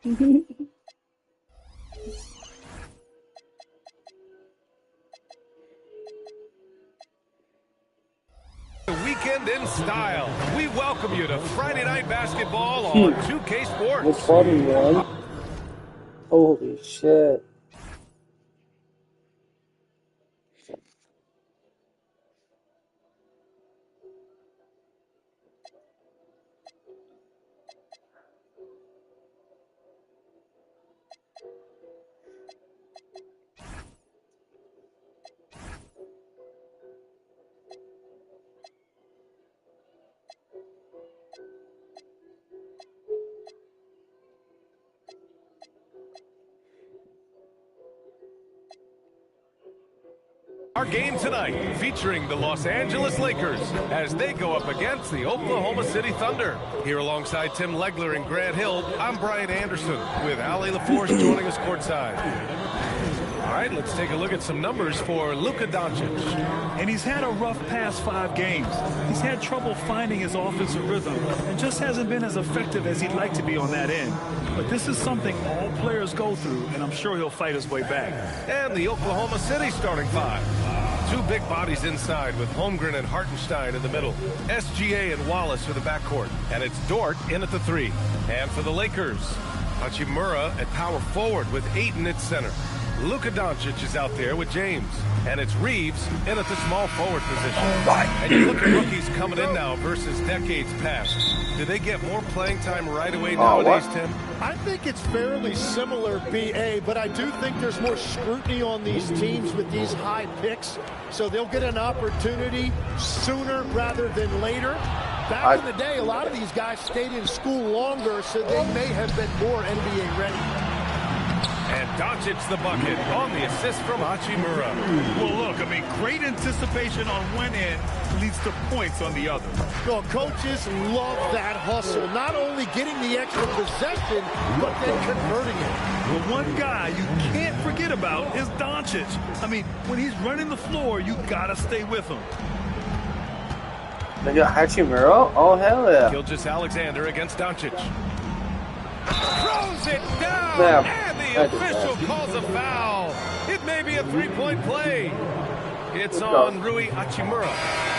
Weekend in style. We welcome you to Friday Night Basketball on 2K Sports. What's funny, man? Holy shit. Our game tonight featuring the Los Angeles Lakers as they go up against the Oklahoma City Thunder. Here alongside Tim Legler and Grant Hill, I'm Brian Anderson with Ali LaForce joining us courtside. All right, let's take a look at some numbers for Luka Doncic. And he's had a rough past 5 games. He's had trouble finding his offensive rhythm and just hasn't been as effective as he'd like to be on that end. But this is something all players go through, and I'm sure he'll fight his way back. And the Oklahoma City starting 5. 2 big bodies inside with Holmgren and Hartenstein in the middle. SGA and Wallace for the backcourt. And it's Dort in at the 3. And for the Lakers, Hachimura at power forward with Ayton at center. Luka Doncic is out there with James. And it's Reeves in at the small forward position. And you look at rookies coming in now versus decades past. Do they get more playing time right away nowadays, Tim? I think it's fairly similar, B.A., but I do think there's more scrutiny on these teams with these high picks, so they'll get an opportunity sooner rather than later. Back in the day, a lot of these guys stayed in school longer, so they may have been more NBA ready. And Doncic the bucket on the assist from Hachimura. Well, look, I mean, great anticipation on one end leads to points on the other. Well, coaches love that hustle. Not only getting the extra possession, but then converting it. The one guy you can't forget about is Doncic. I mean, when he's running the floor, you got to stay with him. They got Hachimura? Oh, hell yeah. Gilgeous-Alexander against Doncic. Throws it down, Yeah. and the official calls a foul. It may be a three-point play. It's on Rui Hachimura.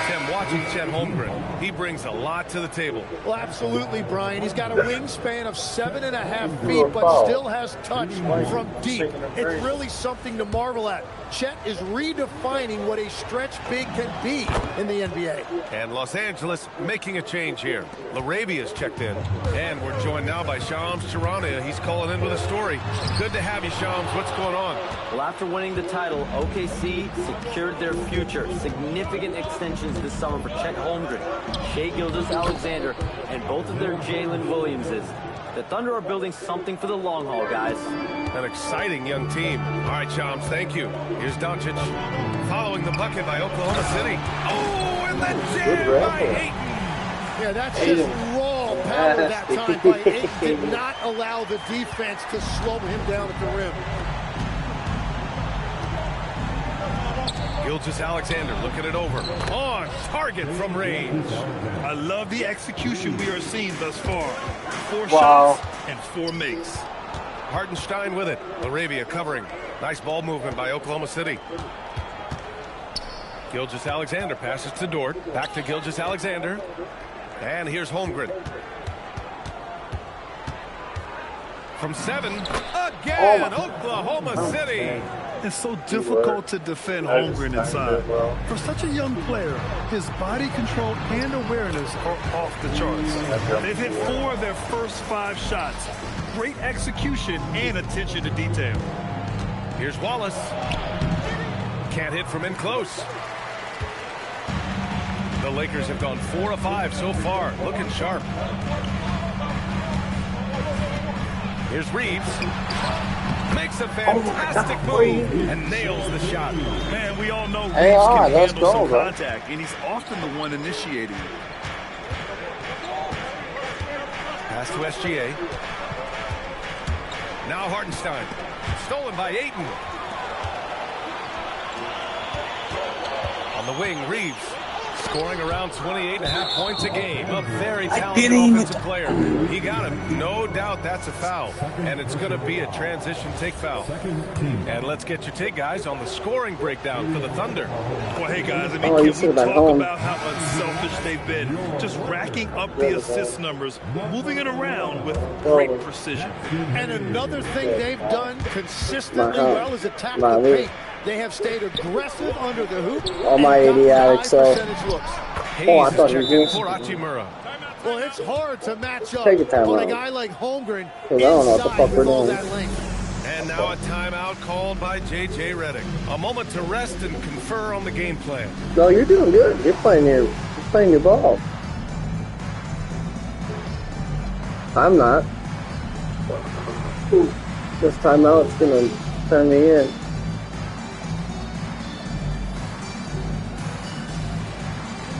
Tim, watching Chet Holmgren, he brings a lot to the table. Well, absolutely, Brian. He's got a wingspan of 7.5 feet, but still has touch from deep. It's really something to marvel at. Chet is redefining what a stretch big can be in the NBA. And Los Angeles making a change here. Larabia's checked in. And we're joined now by Shams Charania. He's calling in with a story. Good to have you, Shams. What's going on? Well, after winning the title, OKC secured their future. Significant extensions this summer for Chet Holmgren, Shai Gilgeous-Alexander, and both of their Jalen Williamses. The Thunder are building something for the long haul, guys. An exciting young team. All right, Shams, thank you. Here's Doncic following the bucket by Oklahoma City. Oh, and the jam by Ayton. Yeah, that's just raw power that time by Ayton. Did not allow the defense to slow him down at the rim. Gilgeous-Alexander looking it over. On target from range. I love the execution we are seeing thus far. 4 shots and 4 makes. Hartenstein with it. Arabia covering. Nice ball movement by Oklahoma City. Gilgeous-Alexander passes to Dort. Back to Gilgeous-Alexander. And here's Holmgren. From 7. Again, Oklahoma City. It's so difficult to defend Holmgren inside. For such a young player, his body control and awareness are off the charts. They've hit 4 of their first 5 shots. Great execution and attention to detail. Here's Wallace. Can't hit from in close. The Lakers have gone 4 of 5 so far. Looking sharp. Here's Reeves. Makes a fantastic move and nails the shot. Man, we all know Reeves can handle some contact, and he's often the one initiating it. Pass to SGA. Now Hartenstein. Stolen by Ayton. On the wing, Reeves scoring around 28.5 points a game. A very talented offensive player. He got him. No doubt that's a foul. And it's going to be a transition take foul. And let's get your take, guys, on the scoring breakdown for the Thunder. Well, hey, guys, I mean, can we talk about how unselfish they've been? Just racking up the assist numbers, moving it around with great precision. And another thing they've done consistently well is attack the paint. They have stayed aggressive under the hoop. Oh, my idiotic self. Oh, I thought you were doing for Hachimura. Well, it's hard to match up on a guy like Holmgren inside with all that length. And now a timeout called by J.J. Redick. A moment to rest and confer on the game plan. No, you're doing good. You're playing your ball. I'm not. This timeout's gonna turn me in.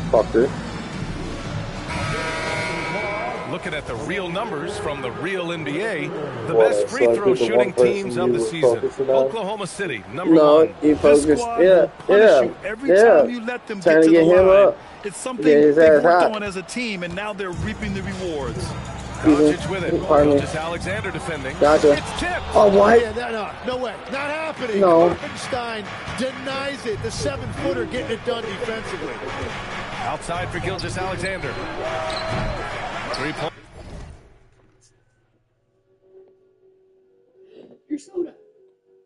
Fucker. Looking at the real numbers from the real NBA, the best free throw shooting teams of the season. Oklahoma City, number one. You focus. This squad will punish you every time you let them get to the line. It's something they worked on as a team, and now they're reaping the rewards. Doncic with it. Just Alexander defending. Gotcha. It's tipped. Oh, what? Yeah, no way. Not happening. No. Hartenstein denies it. The 7-footer getting it done defensively. Outside for Gilgeous Alexander. 3-point. Your soda.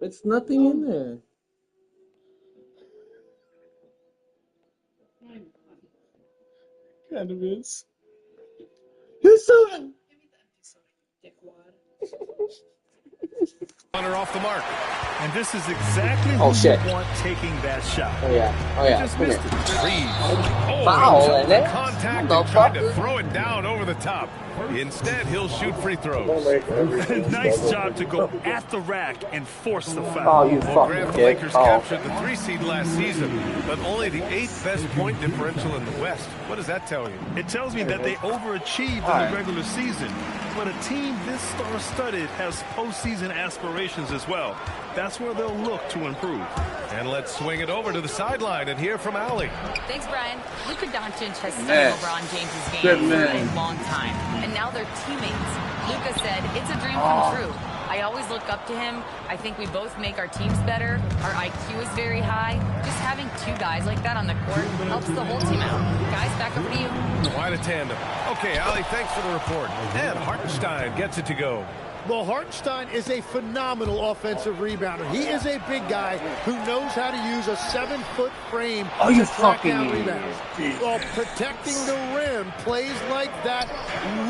It's nothing in there. Kind of is. Your soda. Runner off the mark. And this is exactly who you want taking that shot. Oh, yeah. He just missed it. Foul, isn't it? Contact and tried to throw it down over the top. Instead, he'll shoot free throws. Nice job to go at the rack and force the foul. Oh, you Grant, the Lakers captured the 3 seed last season, but only the 8th best point differential in the West. What does that tell you? It tells me that they overachieved in the regular season. But a team this star-studded has postseason aspirations as well. That's where they'll look to improve. And let's swing it over to the sideline and hear from Allie. Thanks, Brian. Luka Doncic has studied LeBron James' game for a long time, and now they're teammates. Luka said, "It's a dream come true. I always look up to him. I think we both make our teams better. Our IQ is very high. Just having 2 guys like that on the court helps the whole team out. Guys, back over to you." Quite a tandem. Okay, Allie, thanks for the report. And Hartenstein gets it to go. Well, Hartenstein is a phenomenal offensive rebounder. He is a big guy who knows how to use a 7-foot frame to track down rebounds. Well, protecting the rim, plays like that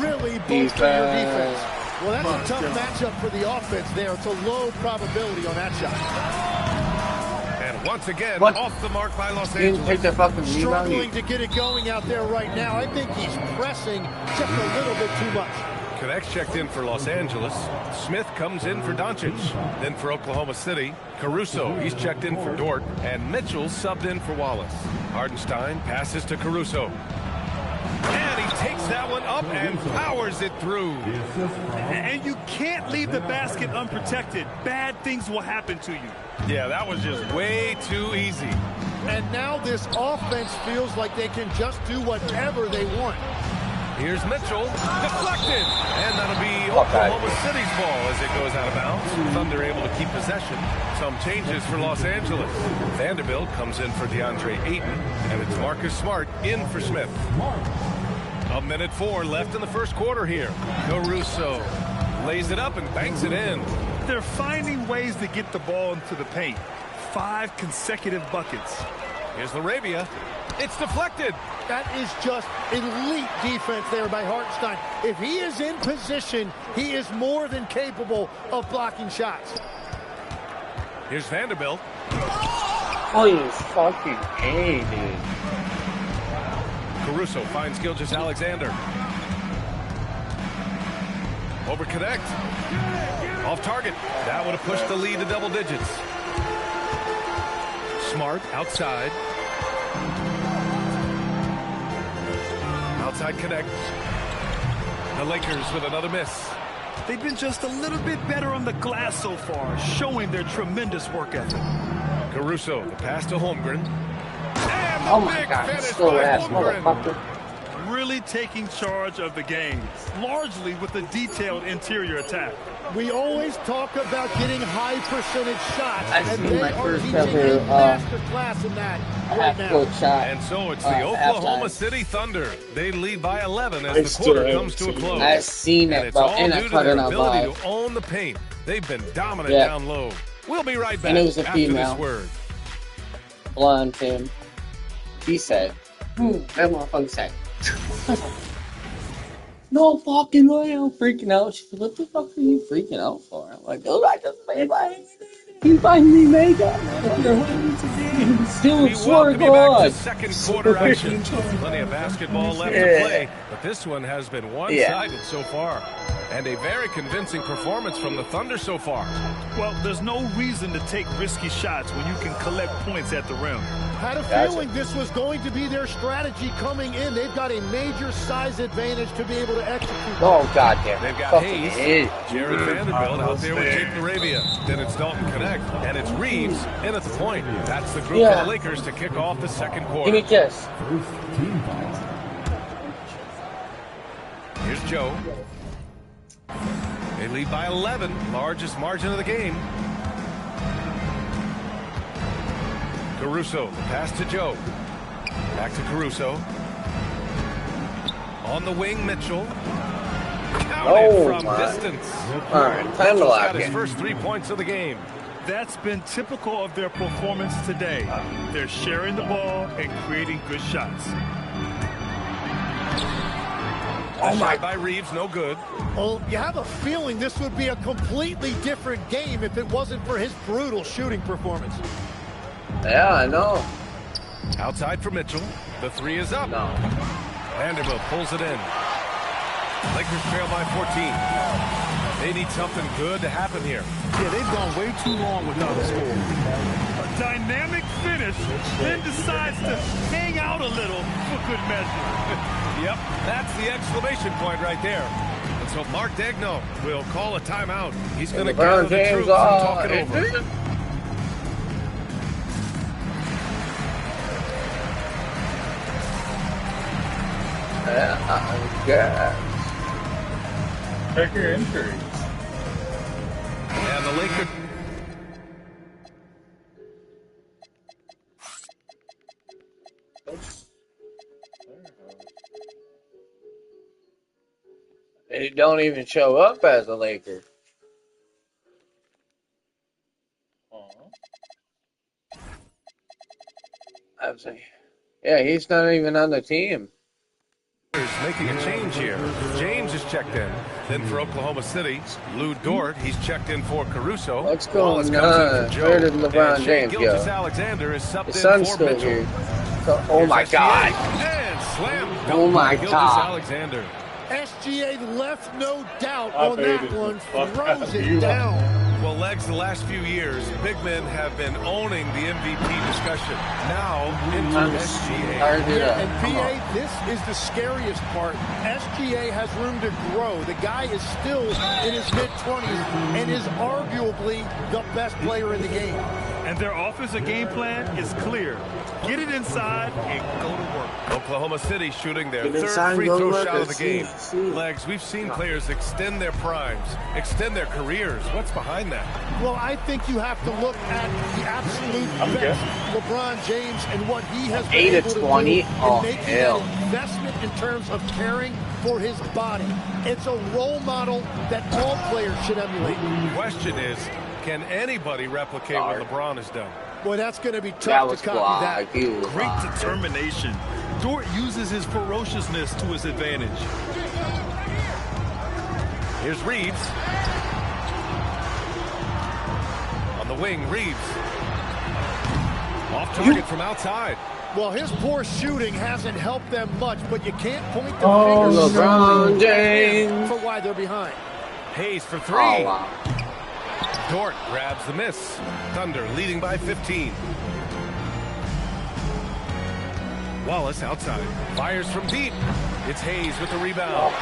really bolster your defense. Well, that's a tough matchup for the offense there. It's a low probability on that shot. And once again, off the mark by Los Angeles. Struggling to get it going out there right now. I think he's pressing just a little bit too much. Connects checked in for Los Angeles. Smith comes in for Doncic. Then for Oklahoma City, Caruso, he's checked in for Dort. And Mitchell subbed in for Wallace. Hartenstein passes to Caruso. And he takes that one up and powers it through. And you can't leave the basket unprotected. Bad things will happen to you. Yeah, that was just way too easy. And now this offense feels like they can just do whatever they want. Here's Mitchell, deflected, and that'll be Oklahoma City's ball as it goes out of bounds. Thunder able to keep possession. Some changes for Los Angeles. Vanderbilt comes in for DeAndre Ayton, and it's Marcus Smart in for Smith. 1:04 left in the first quarter here. Caruso lays it up and banks it in. They're finding ways to get the ball into the paint. 5 consecutive buckets. Here's Larabia. It's deflected. That is just elite defense there by Hartenstein. If he is in position, he is more than capable of blocking shots. Here's Vanderbilt. Oh, you fucking A, dude. Caruso finds Gilgeous Alexander. Over connect. Off target. That would have pushed the lead to double digits. Smart outside. Outside connect. The Lakers with another miss. They've been just a little bit better on the glass so far, showing their tremendous work ethic. Caruso, the pass to Holmgren. And Oh my God, slow ass motherfucker. Really taking charge of the game, largely with a detailed interior attack. We always talk about getting high percentage shots, I've and seen they my are first teaching ever a master class in that right now. half-court shot. And so it's the Oklahoma City Thunder. They lead by 11 as the quarter comes to a close. I've seen And it, it's bro, all and I due to cut their it up ability live. to own the paint. They've been dominant down low. We'll be right back And it was a after this female. word. Blonde Tim. He said, that motherfucker said, no fucking way, I'm freaking out. She said, what the fuck are you freaking out for? I'm like, dude, I just made my... He finally made that after hundreds of games. Still, We swear welcome to you back to God. second quarter action. Plenty of basketball left to play, but this one has been one-sided so far. And a very convincing performance from the Thunder so far. Well, there's no reason to take risky shots when you can collect points at the rim. Had a feeling this was going to be their strategy coming in. They've got a major size advantage to be able to execute. Oh, God damn. They've got Hayes, Jared Vanderbilt out there with Jake Arabia. Then it's Dalton Connect, and it's Reeves in at the point. That's the group for the Lakers to kick off the second quarter. Give me a kiss. Here's Joe. They lead by 11, largest margin of the game. Caruso, the pass to Joe. Back to Caruso. On the wing, Mitchell. Counted from distance. All right, time to lock got his in. first 3 points of the game. That's been typical of their performance today. They're sharing the ball and creating good shots. Oh my! By Reeves, no good. Well, you have a feeling this would be a completely different game if it wasn't for his brutal shooting performance. Yeah, I know. Outside for Mitchell. The three is up. No. Vanderbilt pulls it in. Lakers trail by 14. They need something good to happen here. Yeah, they've gone way too long without a score. A dynamic finish, then decides to hang out a little for good measure. Yep, that's the exclamation point right there. And so Mark Daigneault will call a timeout. He's going to gather the troops and talk it over. Check your injuries. And the Lakers. They don't even show up as a Laker. I'm saying, yeah, he's not even on the team. Making a change here. James is checked in. Then for Oklahoma City, Lou Dort, he's checked in for Caruso. What's going on? Where did LeBron James go? Alexander is subbed The sun's in for still Mitchell. here. So, oh my God. And slam. Oh my God. Alexander. SGA left no doubt on that one. Throws it down. Well, Legs, the last few years, big men have been owning the MVP discussion. Now into SGA. And PA, this is the scariest part. SGA has room to grow. The guy is still in his mid-20s and is arguably the best player in the game. And their offensive game plan is clear. Get it inside and go to work. Oklahoma City shooting their third free throw shot of the game. Legs, we've seen players extend their primes, extend their careers. What's behind that? Well, I think you have to look at the absolute best, LeBron James, and what he has been able to do in making that investment in terms of caring for his body. It's a role model that all players should emulate. The question is, can anybody replicate what LeBron has done? Boy, that's going to be tough to copy that. Great determination. Dort uses his ferociousness to his advantage. Here's Reeves. On the wing, Reeves. Off target from outside. Well, his poor shooting hasn't helped them much, but you can't point the fingers LeBron James for why they're behind. Hayes for three. Oh, wow. Dort grabs the miss. Thunder leading by 15. Wallace outside. Fires from deep. It's Hayes with the rebound.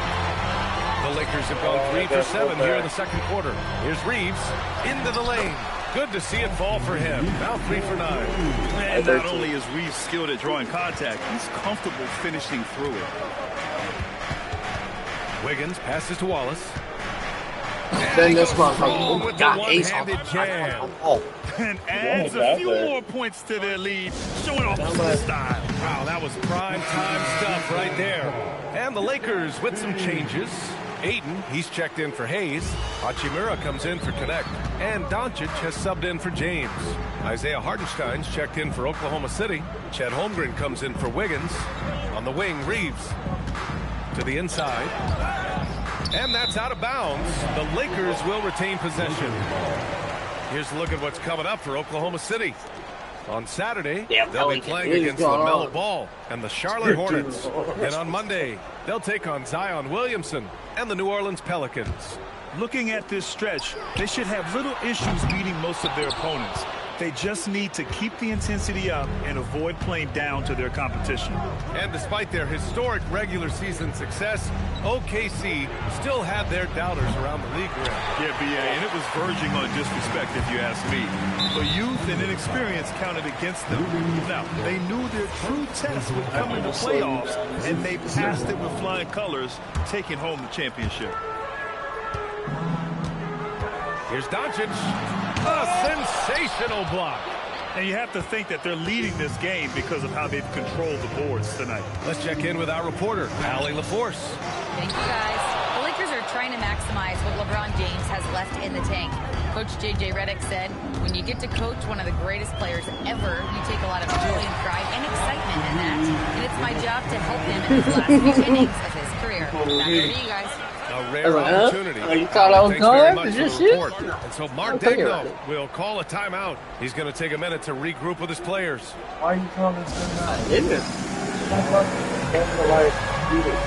The the Lakers have gone 3 for 7 here in the second quarter. Here's Reeves into the lane. Good to see it fall for him. Now 3 for 9. And not only is Reeves skilled at drawing contact, he's comfortable finishing through it. Wiggins passes to Wallace. Then this one, with the one-handed jam. And adds a few more points to their lead, showing off some style. Wow, that was prime time stuff right there. And the Lakers with some changes. Ayton, he's checked in for Hayes. Hachimura comes in for Connect. And Doncic has subbed in for James. Isaiah Hartenstein's checked in for Oklahoma City. Chet Holmgren comes in for Wiggins. On the wing, Reeves to the inside. And that's out of bounds. The Lakers will retain possession. Here's a look at what's coming up for Oklahoma City. On Saturday, they'll be playing against LaMelo Ball and the Charlotte Hornets. And on Monday, they'll take on Zion Williamson and the New Orleans Pelicans. Looking at this stretch, they should have little issues beating most of their opponents. They just need to keep the intensity up and avoid playing down to their competition. And despite their historic regular season success, OKC still had their doubters around the league around. Yeah, B.A., and it was verging on disrespect if you ask me. But youth and inexperience counted against them. Now, they knew their true test would come in the playoffs, and they passed it with flying colors, taking home the championship. Here's Doncic. A sensational block. And you have to think that they're leading this game because of how they've controlled the boards tonight. Let's check in with our reporter, Allie LaForce. Thank you, guys. The Lakers are trying to maximize what LeBron James has left in the tank. Coach J.J. Redick said, when you get to coach one of the greatest players ever, you take a lot of joy and pride and excitement in that. And it's my job to help him in his last few innings of his career. Back over to you guys. A rare opportunity. You thought I was Thanks very going? much Did for you the shoot? report. And so Mark Degno will call a timeout. He's going to take a minute to regroup with his players. Why are you calling this thing out? I didn't. That's the life. Beat it.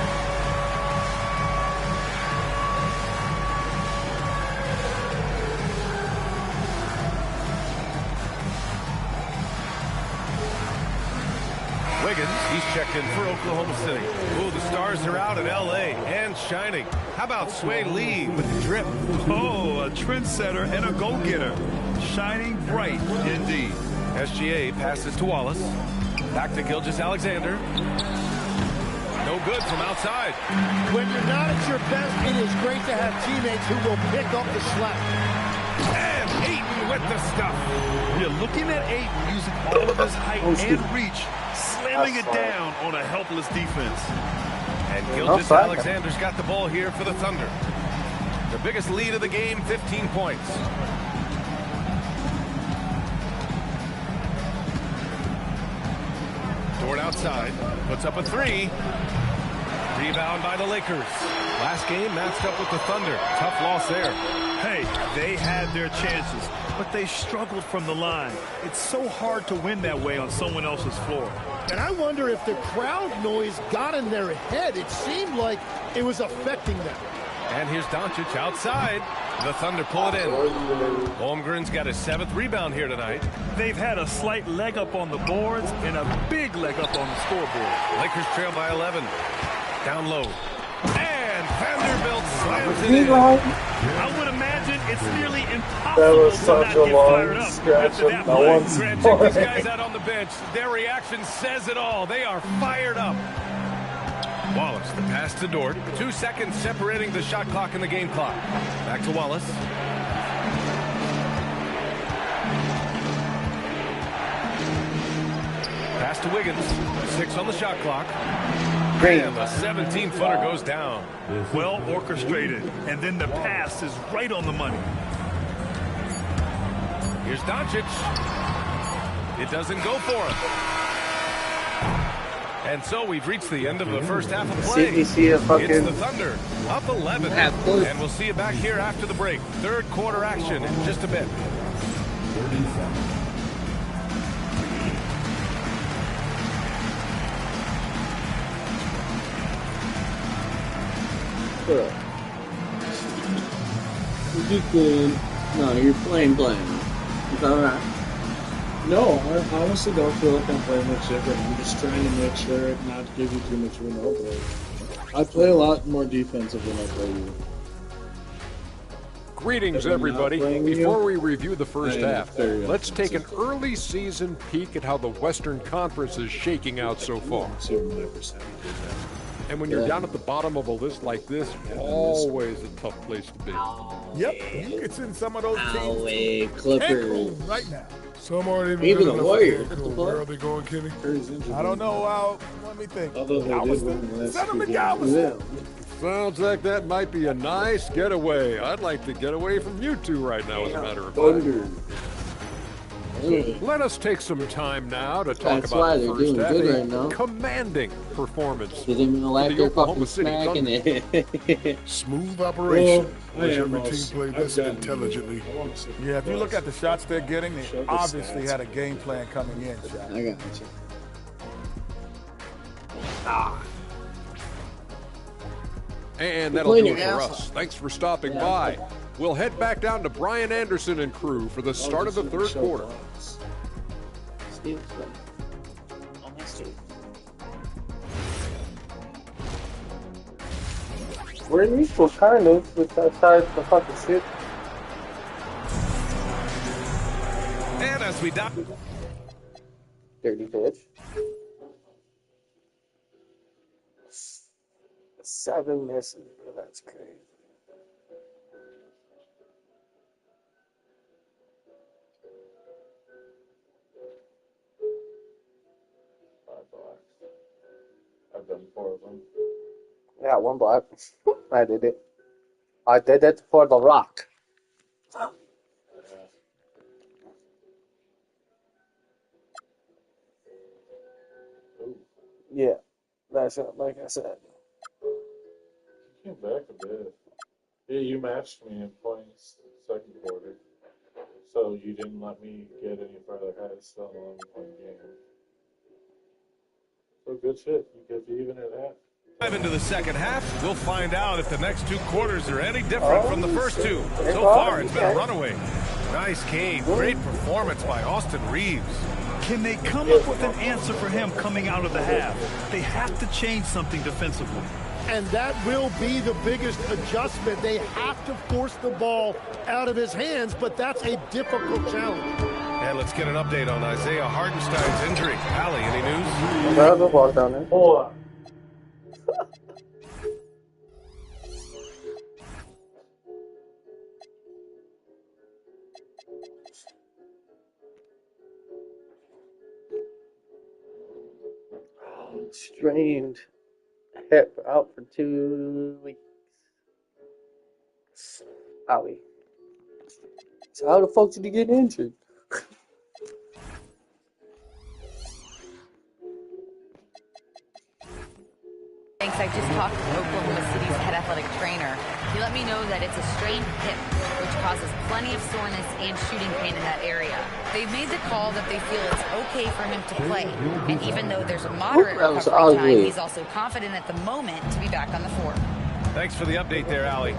Wiggins, he's checked in for Oklahoma City. Ooh, the stars are out in L.A. and shining. How about Sway Lee with the drip? Oh, a trendsetter and a go-getter. Shining bright indeed. SGA passes to Wallace. Back to Gilgeous-Alexander. No good from outside. When you're not at your best, it is great to have teammates who will pick up the slack. And Ayton with the stuff. You're looking at Ayton using all of his height and reach, slamming it down on a helpless defense. And Gilgeous-Alexander's got the ball here for the Thunder. The biggest lead of the game, 15 points. Dort outside, puts up a three. Rebound by the Lakers. Last game matched up with the Thunder. Tough loss there. Hey, they had their chances, but they struggled from the line. It's so hard to win that way on someone else's floor. And I wonder if the crowd noise got in their head. It seemed like it was affecting them. And here's Doncic outside. The Thunder pull it in. Holmgren's got his 7th rebound here tonight. They've had a slight leg up on the boards and a big leg up on the scoreboard. Lakers trail by 11. Down low. And Vanderbilt slams it in. I would imagine it's nearly impossible That was to such not a get long fired up stretch after of that no play. one's Grant, check these guys out on the bench. Their reaction says it all. They are fired up. Wallace, the pass to Dort. 2 seconds separating the shot clock and the game clock. Back to Wallace. Pass to Wiggins. 6 on the shot clock. And the 17-footer goes down. Well orchestrated, and then the pass is right on the money. Here's Doncic. It doesn't go for him. And so we've reached the end of the first half of play. It's the Thunder up 11. And we'll see you back here after the break. Third quarter action in just a bit. You could. No, you're playing. Is that right? No, I honestly don't feel like I'm playing much different. I'm just trying to make sure not to give you too much of an overload. I play a lot more defensive than I play you. Greetings, everybody. Before we review the first half, let's take an early season peek at how the Western Conference is shaking out so far. And when you're down at the bottom of a list like this, always a tough place to be. Yep, you could send some of those teams Clippers right now. Some aren't even the good Warriors. Where are they going, Kenny? I don't know. Let me think. Galveston? Send them to Galveston. Sounds like that might be a nice getaway. I'd like to get away from you two right now, as a matter of fact. Let us take some time now to talk about the first half. Right now. Commanding performance. Does anyone like their fucking smacking it? Smooth operation. Well, Every team played this intelligently. Yeah, if you look at the shots they're getting, they obviously had a game plan coming in. Shaq. I got you. And that'll do it for us. Thanks for stopping by. We'll head back down to Brian Anderson and crew for the start of the third quarter. We're equal, kind of, with that side of the fucking shit. And as we dive. Dirty bitch. 7 misses. That's crazy. I've done 4 of them. Yeah, 1 block. I did it. I did it for the rock. Yeah, that's it, like I said. You came back a bit. Yeah, you matched me in points second quarter. So you didn't let me get any further ahead. Still an 11-point game. So good shit. You get to even it at. Dive into the second half. We'll find out if the next 2 quarters are any different from the first 2. So far, it's been a runaway. Nice game. Great performance by Austin Reeves. Can they come up with an answer for him coming out of the half? They have to change something defensively. And that will be the biggest adjustment. They have to force the ball out of his hands, but that's a difficult challenge. And let's get an update on Isaiah Hartenstein's injury. Allie, any news? Grab the ball down there. Oh. Strained hip out for 2 weeks. Owie. So how the fuck did he get injured? Thanks. I just talked to Oklahoma City's head athletic trainer. He let me know that it's a strained hip, which causes plenty of soreness and shooting pain in that area. They've made the call that they feel it's okay for him to play. And even though there's a moderate recovery time, he's also confident at the moment to be back on the floor. Thanks for the update there, Allie.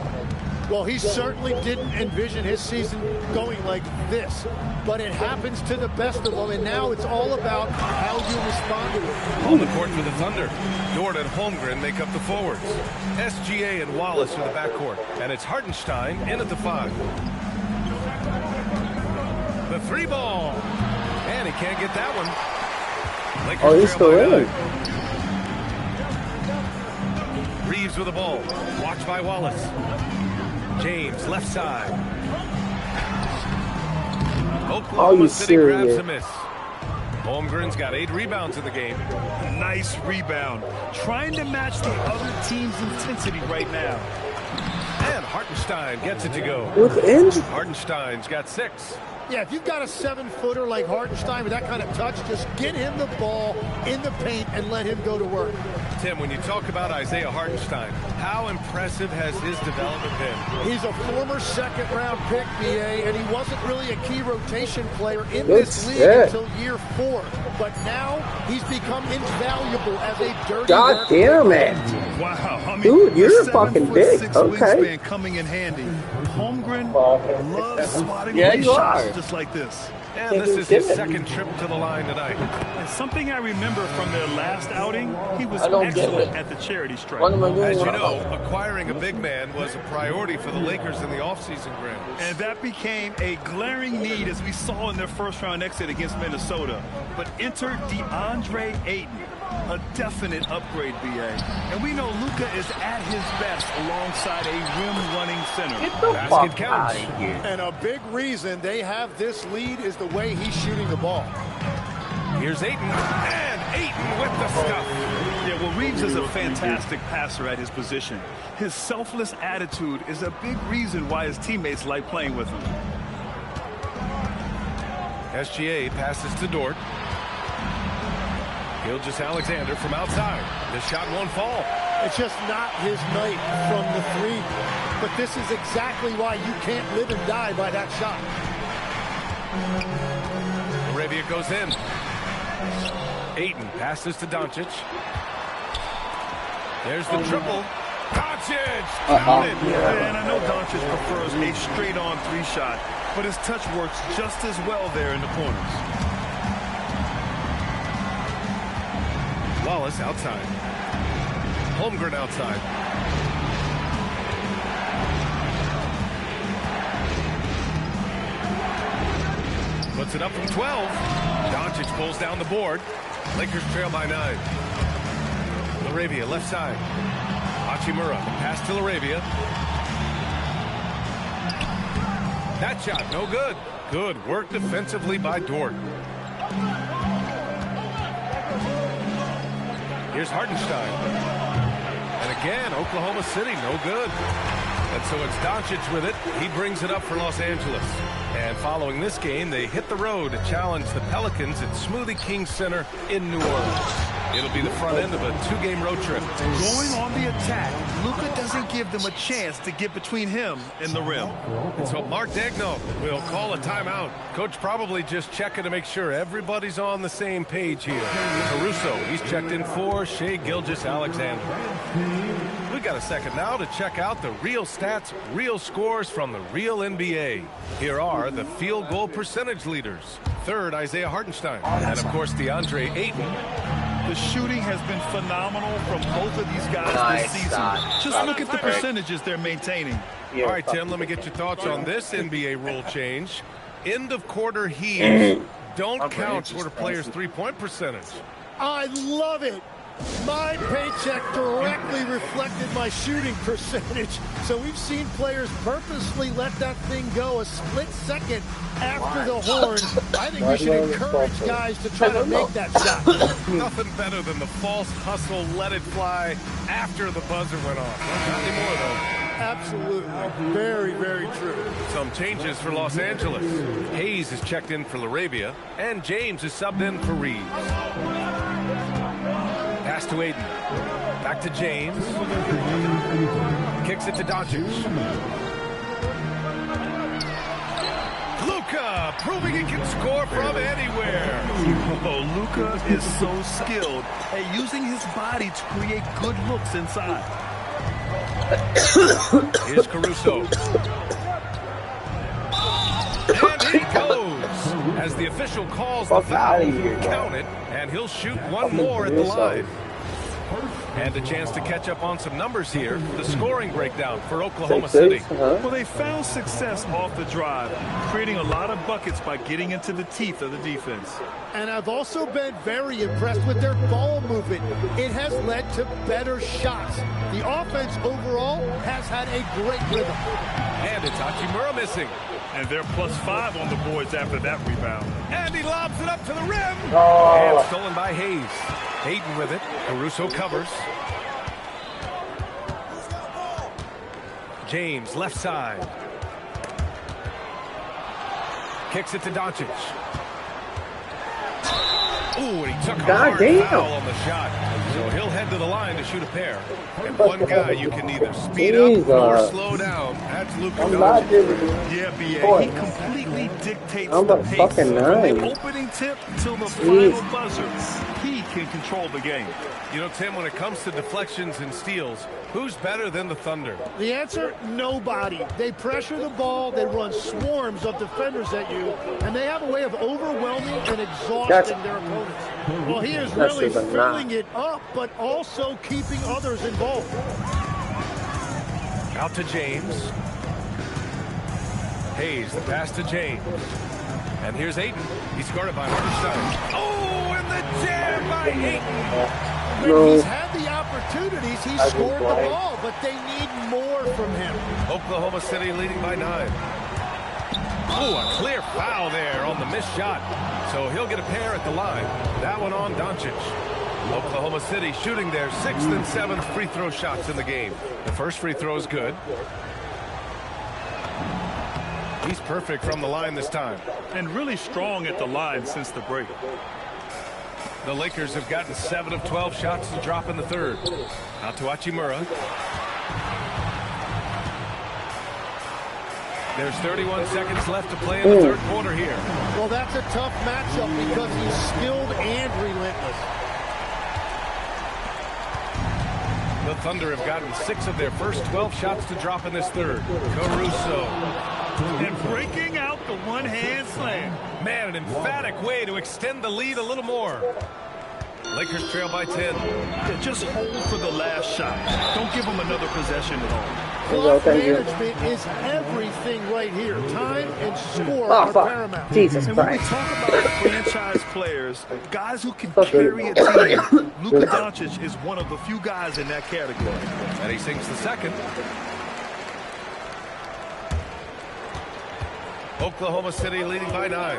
Well, he certainly didn't envision his season going like this, but it happens to the best of them, and now it's all about how you respond to it. On the court for the Thunder, Dort and Holmgren make up the forwards. SGA and Wallace for the backcourt, and it's Hartenstein in at the 5. The 3 ball, and he can't get that one. Lakers He's still in. Reeves with the ball, watched by Wallace. James, left side. Oklahoma City grabs a miss. Holmgren's got 8 rebounds in the game. Nice rebound. Trying to match the other team's intensity right now. And Hartenstein gets it to go. Hartenstein's got 6. Yeah, if you've got a 7-footer like Hartenstein with that kind of touch, just get him the ball in the paint and let him go to work. Tim, when you talk about Isaiah Hartenstein, how impressive has his development been? He's a former second-round pick, BA, and he wasn't really a key rotation player in this league until year 4. But now he's become invaluable as a dirty God damn it! Wow, I mean, dude, you're fucking big. 7'6" Okay. wingspan coming in handy. Holmgren loves swatting away shots just like this. And this is his second trip to the line tonight. And something I remember from their last outing, he was excellent at the charity stripe. As you know, acquiring a big man was a priority for the Lakers in the offseason, Grant. And that became a glaring need as we saw in their first-round exit against Minnesota. But enter DeAndre Ayton, a definite upgrade, BA. And we know Luka is at his best alongside a rim-running center. Get the fuck out of here. And a big reason they have this lead is the way he's shooting the ball. Here's Ayton, and Ayton with the stuff. Yeah, well, Reeves is a fantastic passer at his position. His selfless attitude is a big reason why his teammates like playing with him. SGA passes to Dort. Gilgeous-Alexander from outside. The shot won't fall. It's just not his night from the three. But this is exactly why you can't live and die by that shot. Arabia goes in. Ayton passes to Doncic. There's the triple. Doncic! Counted! And I know Doncic prefers a straight-on three-shot, but his touch works just as well there in the corners. Wallace outside. Holmgren outside. Puts it up from 12. Doncic pulls down the board. Lakers trail by 9. Laravia left side. Hachimura pass to Laravia. That shot no good. Good work defensively by Dort. Here's Hartenstein. And again, Oklahoma City, no good. And so it's Doncic with it. He brings it up for Los Angeles. And following this game, they hit the road to challenge the Pelicans at Smoothie King Center in New Orleans. It'll be the front end of a 2-game road trip. Going on the attack, Luka doesn't give them a chance to get between him and the rim. And so Mark Daigneault will call a timeout. Coach probably just checking to make sure everybody's on the same page here. Caruso, he's checked in for Shai Gilgeous-Alexander. We got a second now to check out the real stats, real scores from the real NBA. Here are the field goal percentage leaders. Third, Isaiah Hartenstein. And of course, DeAndre Ayton. The shooting has been phenomenal from both of these guys this season. Just look at the percentages they're maintaining. All right, Tim, let me get your thoughts on this NBA rule change. End of quarter heaves don't count toward a player's three-point percentage. I love it. My paycheck directly reflected my shooting percentage. So we've seen players purposely let that thing go a split second after the horn. I think we should encourage guys to try to make that shot. Nothing better than the false hustle, let it fly after the buzzer went off. Not anymore, though. Absolutely. Very, very true. Some changes for Los Angeles. Hayes is checked in for Laravia, and James is subbed in for Reeves. Pass to Ayton. Back to James. Kicks it to Doncic. Luka proving he can score from anywhere. Oh, Luka is so skilled at using his body to create good looks inside. Here's Caruso. And he goes. As the official calls the foul, count it, and he'll shoot one more at the line. And a chance to catch up on some numbers here. The scoring breakdown for Oklahoma City. Well, they found success off the drive, creating a lot of buckets by getting into the teeth of the defense. And I've also been very impressed with their ball movement. It has led to better shots. The offense overall has had a great rhythm. And it's Hachimura missing. And they're +5 on the boards after that rebound. And he lobs it up to the rim. And stolen by Hayes. Ayton with it. Caruso covers. James, left side. Kicks it to Doncic. Ooh, and he took a hard foul on the shot. So he'll head to the line to shoot a pair. And one guy you can neither speed up or slow down. That's Luka Doncic. Yeah, B.A. He completely dictates the pace. From the opening tip till the final buzzer. He can control the game. You know, Tim, when it comes to deflections and steals, who's better than the Thunder? The answer, nobody. They pressure the ball, they run swarms of defenders at you, and they have a way of overwhelming and exhausting their opponents. Well, he is really filling it up, but also keeping others involved. Out to James. Hayes, the pass to James. And here's Ayton. He's guarded by Hartenstein. Oh, and the jam by Ayton. When he's had the opportunities, he's scored the ball, but they need more from him. Oklahoma City leading by 9. Oh, a clear foul there on the missed shot. So he'll get a pair at the line. That one on Doncic. Oklahoma City shooting their 6th and 7th free throw shots in the game. The first free throw is good. He's perfect from the line this time. And really strong at the line since the break. The Lakers have gotten 7 of 12 shots to drop in the third. Out to Hachimura. There's 31 seconds left to play in the third quarter here. Well, that's a tough matchup because he's skilled and relentless. The Thunder have gotten 6 of their first 12 shots to drop in this third. Caruso. And breaking out the one-hand slam. Man, an emphatic way to extend the lead a little more. Lakers trail by 10. Yeah, just hold for the last shot. Don't give them another possession at all. Clock management is everything right here. Time and score are paramount. Jesus and when we Christ. talk about franchise players, guys who can carry a team, Luka Doncic is one of the few guys in that category. And he sinks the second. Oklahoma City leading by 9.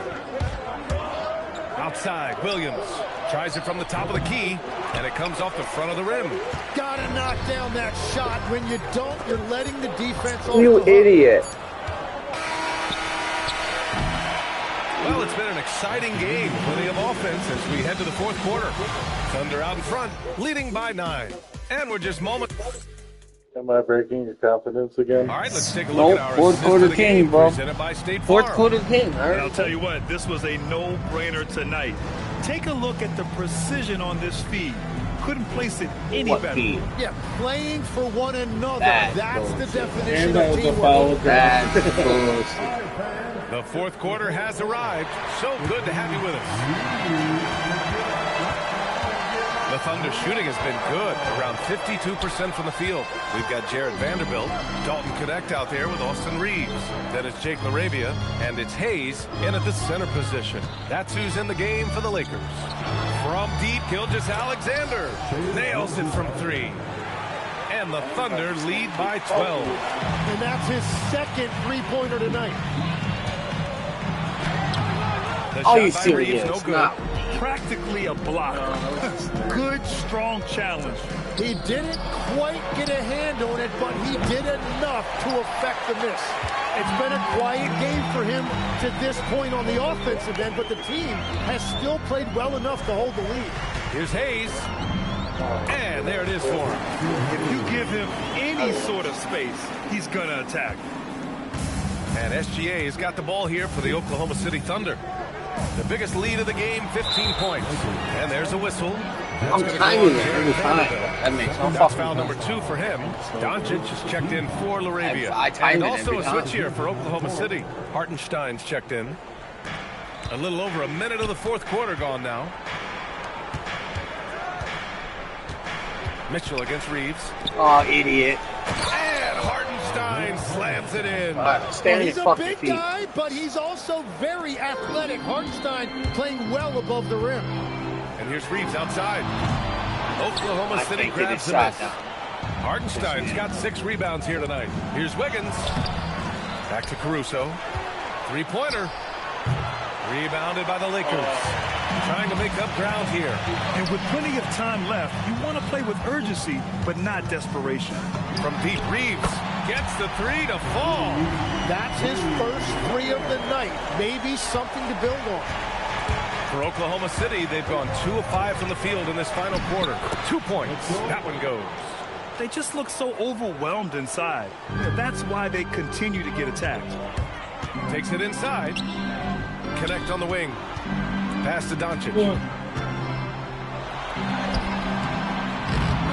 Outside, Williams tries it from the top of the key, and it comes off the front of the rim. Gotta knock down that shot. When you don't, you're letting the defense off. You idiot. Well, it's been an exciting game. Plenty of offense as we head to the fourth quarter. Thunder out in front, leading by 9. And we're just moments. Am I breaking your confidence again? All right, let's take a look at our fourth quarter king, bro. presented by State Fourth Farm. quarter king. All And right. I'll tell you what, this was a no-brainer tonight. Take a look at the precision on this feed. Couldn't place it any What better. feed? Yeah, playing for one another. That's the bullshit. definition And that of was a teamwork. foul. That's bullshit. The fourth quarter has arrived. So good to have you with us. The Thunder shooting has been good, around 52% from the field. We've got Jared Vanderbilt, Dalton Connect out there with Austin Reeves. Then it's Jake LaRavia, and it's Hayes in at the center position. That's who's in the game for the Lakers. From deep, Gilgeous Alexander nails it from 3. And the Thunder lead by 12. And that's his second three-pointer tonight. The Are you shot by serious? Reeves, no good. No. Practically a block. Good, strong challenge. He didn't quite get a hand on it, but he did enough to affect the miss. It's been a quiet game for him to this point on the offensive end, but the team has still played well enough to hold the lead. Here's Hayes. And there it is for him. If you give him any sort of space, he's going to attack. And SGA has got the ball here for the Oklahoma City Thunder. The biggest lead of the game, 15 points. And there's a whistle. That's I'm gonna go timing on it Jared every time. Vanderbilt. That makes no That's fucking foul number sense. 2 for him. Doncic has checked in for LaRavia. I time and it also every a time. switch here for Oklahoma City. Hartenstein's checked in. A little over a minute of the fourth quarter gone now. Mitchell against Reeves. Oh, idiot. And Hartenstein slams it in. Stand He's his a fucking big feet. guy, but he's also very athletic. Hartenstein playing well above the rim. And here's Reeves outside. Oklahoma I City think it grabs is the shot miss. now. Hartenstein's got 6 rebounds here tonight. Here's Wiggins. Back to Caruso. Three-pointer. Rebounded by the Lakers. Trying to make up ground here. And with plenty of time left, you want to play with urgency, but not desperation. From deep, Reeves gets the 3 to fall. That's his first 3 of the night. Maybe something to build on. For Oklahoma City, they've gone 2 of 5 from the field in this final quarter. 2 points. That one goes. They just look so overwhelmed inside. Yeah, that's why they continue to get attacked. Takes it inside. Connect on the wing. Pass to Doncic.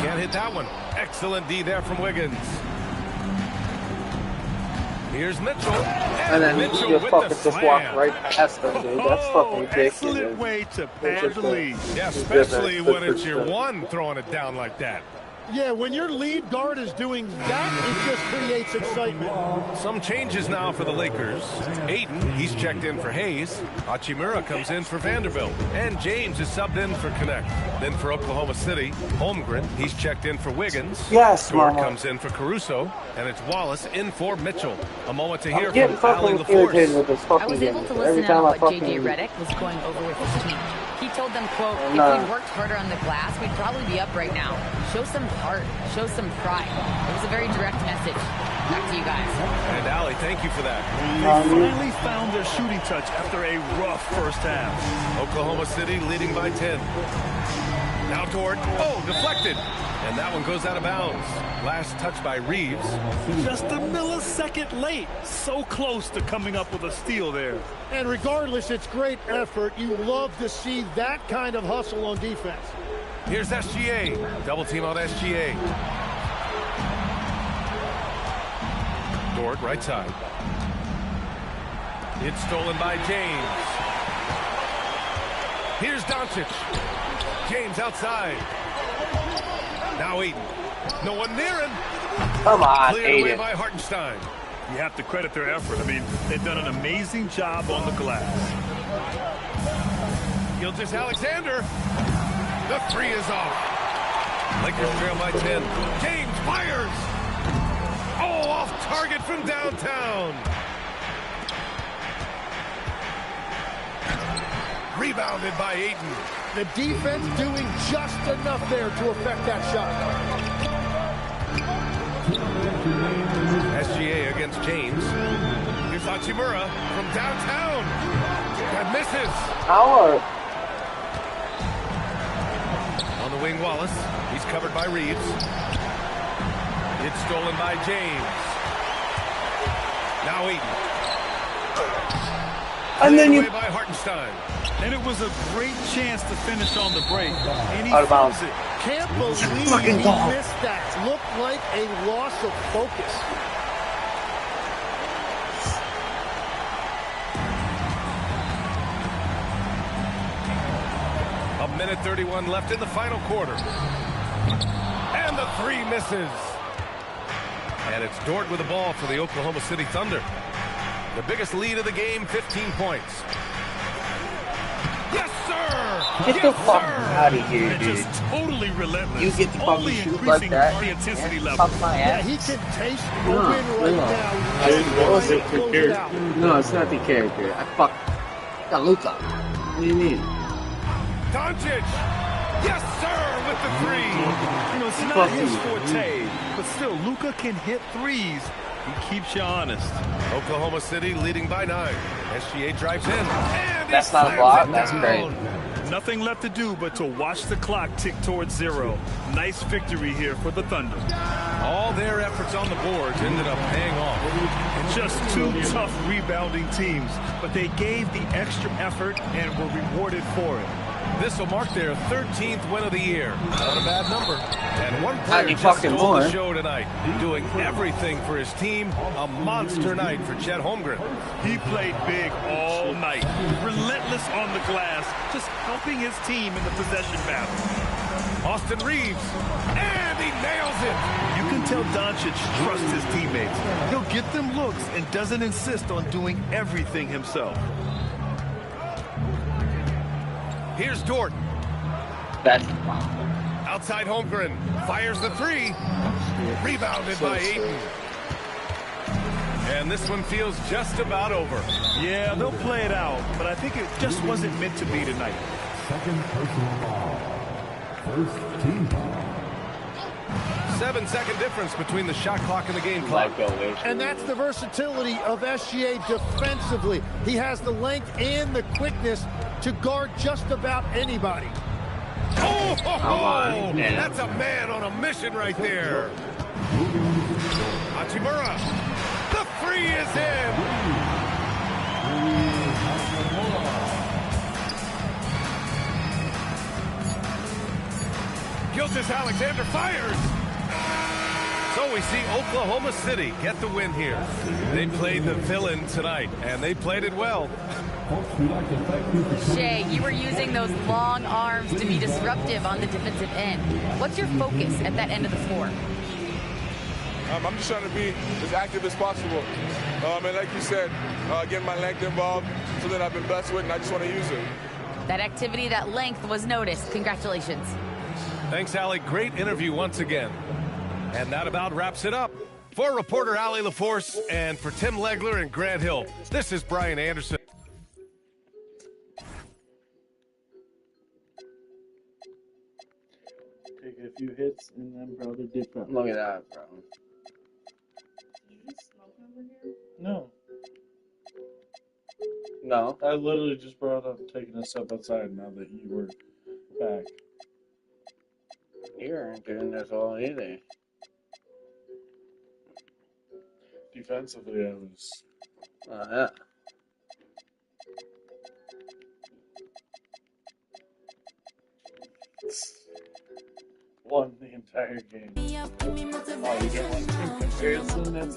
Can't hit that one. Excellent D there from Wiggins. Here's Mitchell. And then Mitchell you with fucking the just slam. walk right past them, dude. That's fucking ridiculous. Excellent way to pad the lead. Yeah, especially when it's your one throwing it down like that. Yeah, when your lead guard is doing that, it just creates excitement. Some changes now for the Lakers. Ayton, he's checked in for Hayes. Hachimura comes in for Vanderbilt. And James is subbed in for Connect. Then for Oklahoma City, Holmgren, he's checked in for Wiggins. Yes, Dort Mama. comes in for Caruso. And it's Wallace in for Mitchell. A moment to hear I'm getting from Ali fucking irritated LaForce. with this I fucking was game. able to Every listen time to I what fucking... J.J. Redick was going over with his team. He told them, quote, if we'd worked harder on the glass, we'd probably be up right now. Show some heart. Show some pride. It was a very direct message. Back to you guys. And Ali, thank you for that. They finally found their shooting touch after a rough first half. Oklahoma City leading by 10. Now Dort. Oh, deflected. And that one goes out of bounds. Last touch by Reeves. Just a millisecond late. So close to coming up with a steal there. And regardless, it's great effort. You love to see that kind of hustle on defense. Here's SGA. Double team on SGA. Dort, right side. It's stolen by James. Here's Doncic. James outside. Now Ayton. No one near him. Come on, Cleared away Ayton. by Hartenstein. You have to credit their effort. I mean, they've done an amazing job on the glass. Gilgeous Alexander. The three is off. Lakers trail by 10. James fires. Oh, off target from downtown. Rebounded by Ayton. The defense doing just enough there to affect that shot. SGA against James. Here's Hachimura from downtown. That misses. Howard. On the wing, Wallace. He's covered by Reeves. It's stolen by James. Now Ayton. And then you... Away by Hartenstein. And it was a great chance to finish on the break. And he Out of bounds. throws it. Can't believe Fucking he dog. missed that. Looked like a loss of focus. A minute 31 left in the final quarter. And the three misses. And it's Dort with the ball for the Oklahoma City Thunder. The biggest lead of the game, 15 points. Yes, sir! Get the fuck out of here, They're dude. just totally relentless. You get to fucking Only shoot increasing like that. the intensity and level. fuck my Yeah, ass. he can taste the No, win right no. now. It's He's closed out. No, it's not the character. I got Luka. What do you mean? Doncic! Yes, sir, with the three. You know, it's not Fuck his you. forte, but still, Luka can hit threes. He keeps you honest. Oklahoma City leading by 9. SGA drives in. And That's he not a slams block. it That's down. great. Nothing left to do but to watch the clock tick towards 0. Nice victory here for the Thunder. All their efforts on the boards ended up paying off. Just two tough rebounding teams, but they gave the extra effort and were rewarded for it. This will mark their 13th win of the year. Not a bad number. And one player Any just fucking stole the more. show tonight, doing everything for his team. A monster night for Chet Holmgren. He played big all night, relentless on the glass, just helping his team in the possession battle. Austin Reeves, and he nails it. You can tell Doncic trusts his teammates. He'll get them looks and doesn't insist on doing everything himself. Here's Dort. That's Outside Holmgren. Fires the three. Rebounded by Ayton. And this one feels just about over. Yeah, they'll play it out, but I think it just wasn't meant to be tonight. Second personal foul. First team foul. 7-second difference between the shot clock and the game clock. And that's the versatility of SGA defensively. He has the length and the quickness to guard just about anybody. Oh, ho, ho. on, man. That's a man on a mission right there. Hachimura. The three is in. Gilgeous-Alexander fires. So we see Oklahoma City get the win here. They played the villain tonight, and they played it well. Shea, you were using those long arms to be disruptive on the defensive end. What's your focus at that end of the floor? I'm just trying to be as active as possible. And like you said, getting my length involved, something I've been blessed with, and I just want to use it. That activity, that length was noticed. Congratulations. Thanks, Allie. Great interview once again. And that about wraps it up. For reporter Allie LaForce and for Tim Legler and Grant Hill, this is Brian Anderson. Take a few hits and then brother dip out. Look at that, bro. Did you just smoke over here? No. No. I literally just brought up taking a step outside now that you were back. You aren't doing this all either. Defensively, I was. Yeah. Won the entire game. Oh, you don't want team comparison? That's